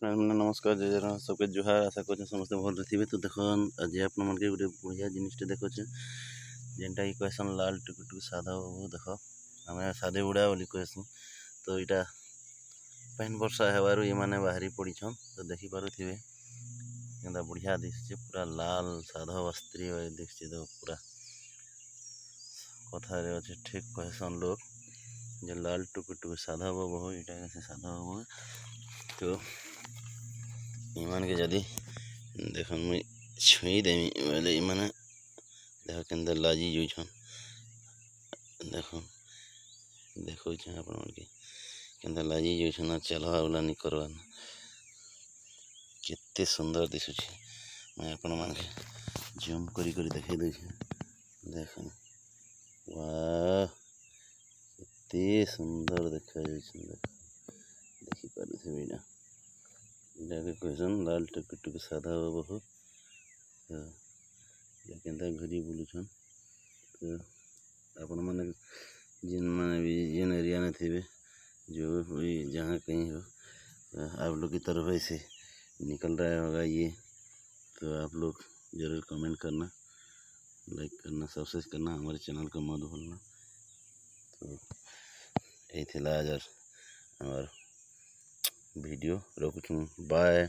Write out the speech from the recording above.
नमस्कार जय जगन्नाथ सबके जुहार आशा कर समस्त भल थे। तो देख आज आप गोटे बढ़िया जिनटे देखुचे जेनटा कि कहसन लाल टुकुटुक साधा बाबू देख आम साधे बुढ़ा बोली कहसू। तो यहाँ पैन वर्षा हेबार ये मैंने बाहरी पड़छन तो देखिपे क्या बढ़िया दिखे पूरा लाल साधा वस्त्री दिखे। तो पूरा कथार अच्छे ठीक कहसन लोग जे लाल टुकुटुक साधा बाबू हो यहाँ से साधा बाबू। तो ईमान के जदि देख मुई छुई देमी बोले इमाने देख के लाजी जाऊन देख देखो के लाजी जाऊन चलवा वाला नहीं करवा केते सुंदर दिशुच। मैं आपण मान जूम करी देखे दे देख वाह केते सुंदर देखा देखी पारे इटा कहसन लाल टुकुटुक साधा बाबू हो। के घूरी बुलून तो आपण मैंने जिन मैंने भी जिन एरिया में थे जो भी जहाँ कहीं हो आप लोग की तरफ ऐसे निकल रहा होगा ये। तो आप लोग ज़रूर कमेंट करना, लाइक करना, सब्सक्राइब करना, हमारे चैनल को मत भूलना। तो यही थी आज और वीडियो रोकुँ बाय।